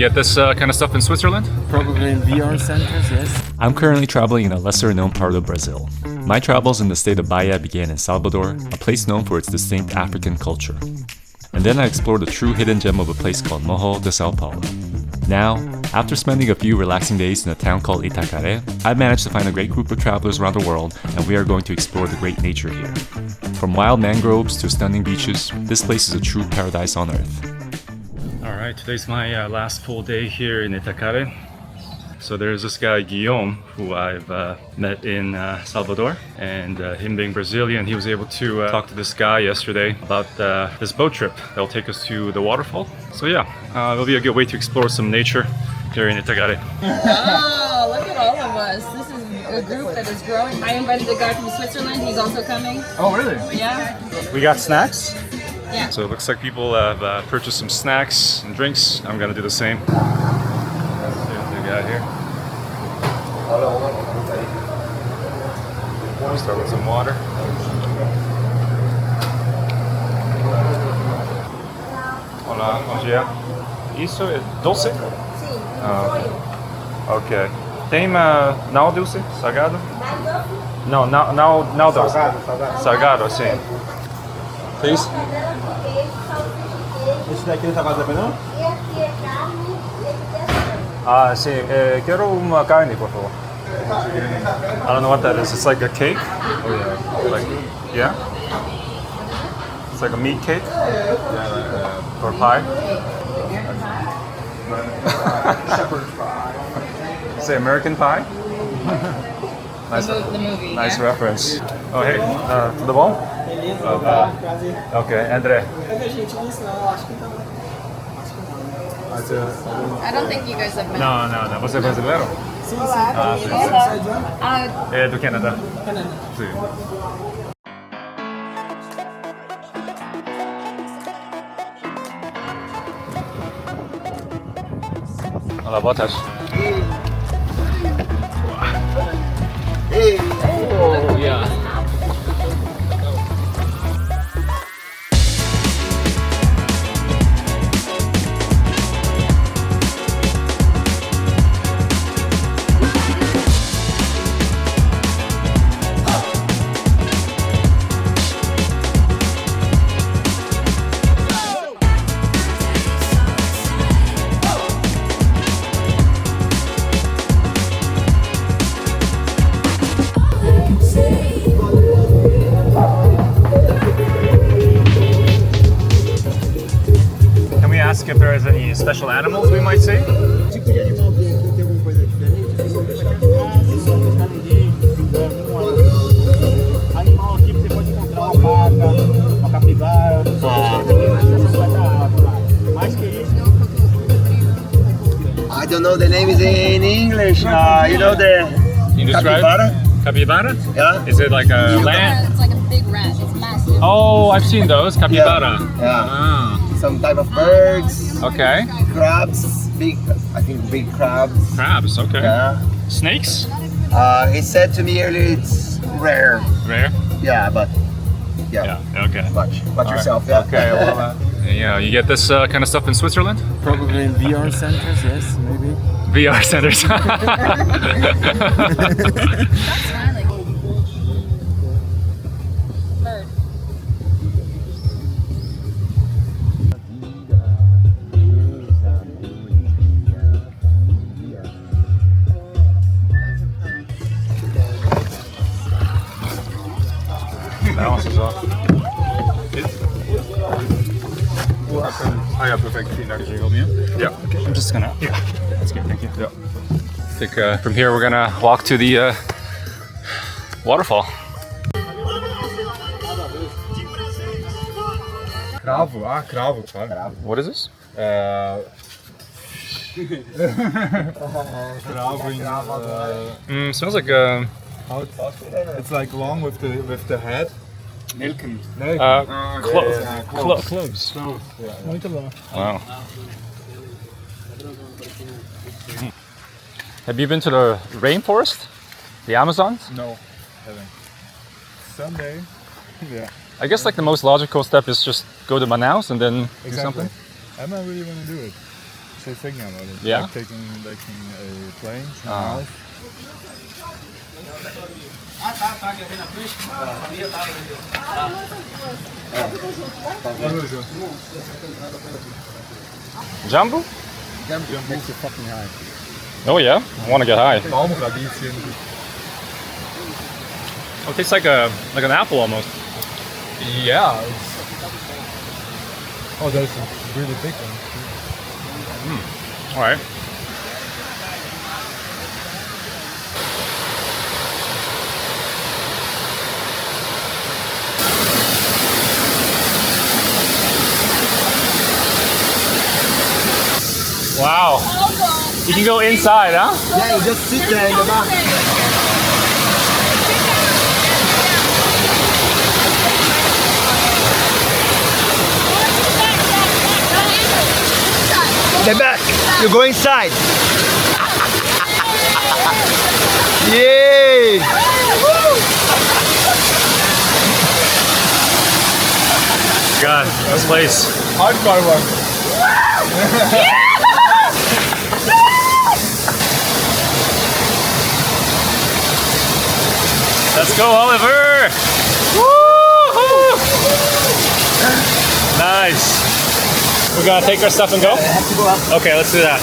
get this kind of stuff in Switzerland? Probably in VR centers, yes. I'm currently traveling in a lesser known part of Brazil. My travels in the state of Bahia began in Salvador, a place known for its distinct African culture. And then I explored a true hidden gem of a place called Morro de São Paulo. Now, after spending a few relaxing days in a town called Itacaré, I've managed to find a great group of travelers around the world, and we are going to explore the great nature here. From wild mangroves to stunning beaches, this place is a true paradise on earth. Alright, today's my last full day here in Itacaré. So there's this guy Guillaume who I've met in Salvador, and him being Brazilian, he was able to talk to this guy yesterday about this boat trip that'll take us to the waterfall. So yeah, it'll be a good way to explore some nature here in Itacaré. Oh, look at all of us. This is a group that is growing. I invited a guy from Switzerland, he's also coming. Oh really? Yeah. We got snacks? Yeah. So it looks like people have purchased some snacks and drinks. I'm gonna do the same. Out here. We'll start with some water. Hola, bom dia. Isso é doce? Sim, Ok. Tem não doce? Salgado? Não, não doce. Salgado, sim. Please? Esse daqui não tá mais a pena, não? E aqui é carne, esse é frango. Ah, sim. Quero uma carne, por favor. I don't know what that is. It's like a cake? Oh, yeah. Like, yeah? It's like a meat cake? Yeah, or pie? Shepherd's pie. Say American Pie? Nice, The movie. nice Yeah? reference. Oh, hey, tudo bom? Okay, André. I don't think you guys have met. Não. Você é brasileiro? Sim. Ah, sim. É do Canadá. Sim. Olá, boa tarde. Oh, yeah. Ask if there is any special animals we might see. Tipo de animal tem alguma coisa diferente? Animal aqui você pode encontrar uma vaca, uma capivara, mais que isso. I don't know the name is in English. You know the Can you describe? capybara? Capybara? Yeah. Is it like a lamb? It's like a big rat. It's massive. Oh, I've seen those. Capybara. Yeah. Ah, Some type of birds, okay. crabs, I think big crabs. Crabs, okay. Yeah. Snakes? He said to me earlier it's rare. Rare? Yeah, but Yeah, okay. watch yourself. Yeah. Okay, well, yeah, you get this kind of stuff in Switzerland? Probably in VR centers, yes, maybe. VR centers. Stop smiling. Bird. Balance is off. Oh yeah, perfect. Could you hold me in? Yeah. Okay. I'm just gonna. Yeah. That's good. Thank you. Yeah. I think from here we're gonna walk to the waterfall. Cravo, cravo, claro. What is this? Smells like It's like long with the head. Nelken. cloves. Muito bom. Wow. Have you been to the rainforest? The Amazons? No, haven't. Someday. Yeah. I guess like the most logical step is just go to Manaus and then do Exactly. something. I might really want to do it. Ze zingen wel eens. Ja? Like taking a plane. Ah. Jumbo? Jump makes you fucking high. Oh yeah, I want to get high. Allemaal traditie. Oh, it tastes like an apple almost. Yeah. Oh, there's a really big one. All right. Wow. You can go inside, huh? Yeah, you just sit there in the back. The back. You go inside. Yay! God, this place. Hardcore one. Let's go, Oliver! Woo-hoo! Nice. We're gonna take our stuff and go? Have to go up. Okay, let's do that.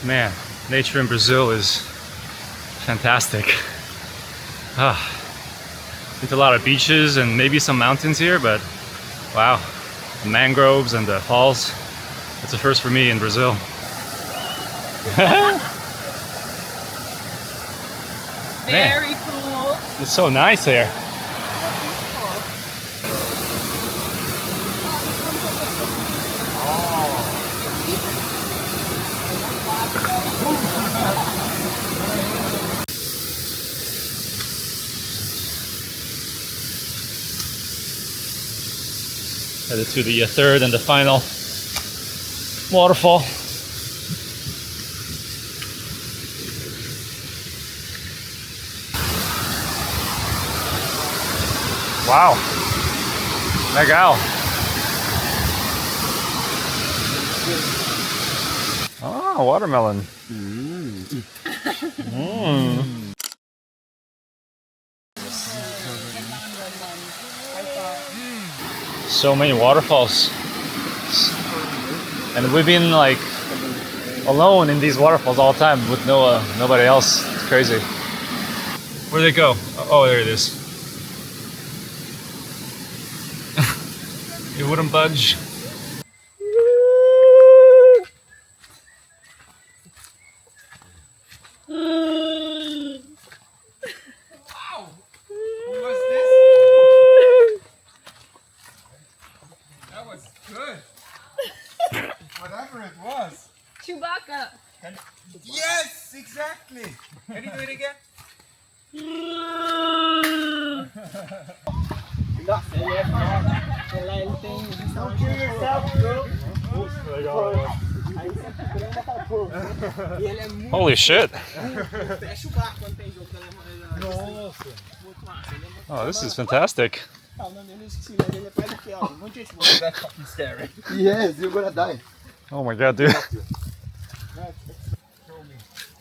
Man, nature in Brazil is fantastic. Been to a lot of beaches and maybe some mountains here, but wow, the mangroves and the falls, it's a first for me in Brazil. Very cool. It's so nice here. Headed to the third and the final waterfall. Wow. Legal. Ah, watermelon. So many waterfalls. And we've been like alone in these waterfalls all the time with nobody else. It's crazy. Where'd they go? Oh, there it is. It wouldn't budge. That was good. Whatever it was. Chewbacca. Yes, exactly. Can you do it again? Don't kill yourself, bro. Holy shit. Oh, this is fantastic. Yes, you're gonna die. Oh my god, dude.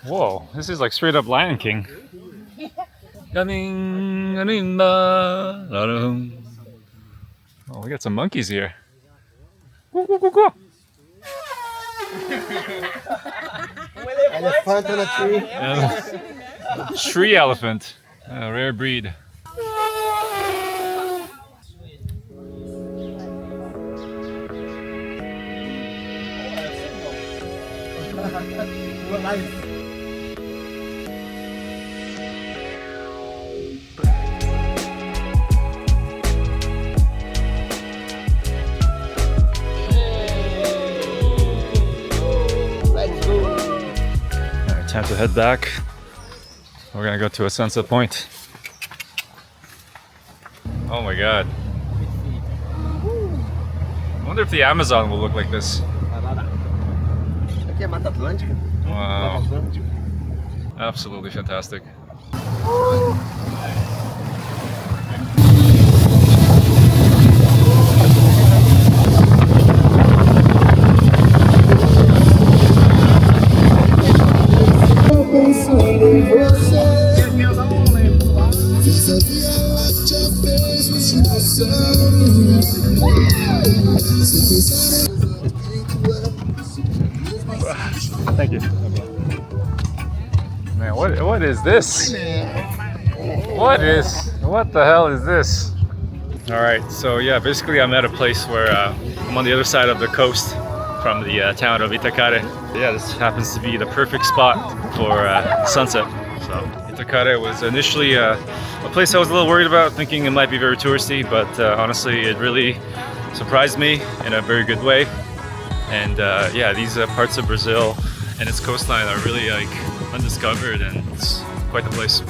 Whoa, this is like straight up Lion King. Oh, we got some monkeys here. Elephant on a tree. Tree elephant, a rare breed. Let's go. Alright, time to head back. We're gonna go to a sunset point. Oh my god. I wonder if the Amazon will look like this. aqui é Mata Atlântica. Wow. Mata Atlântica. Absolutely fantastic. Thank you. Man, what is this? What the hell is this? All right, so yeah, basically I'm at a place where I'm on the other side of the coast from the town of Itacare. Yeah, this happens to be the perfect spot for sunset. So Itacare was initially a place I was a little worried about, thinking it might be very touristy, but honestly, it really surprised me in a very good way. And yeah, these parts of Brazil and its coastline are really like undiscovered, and it's quite the place.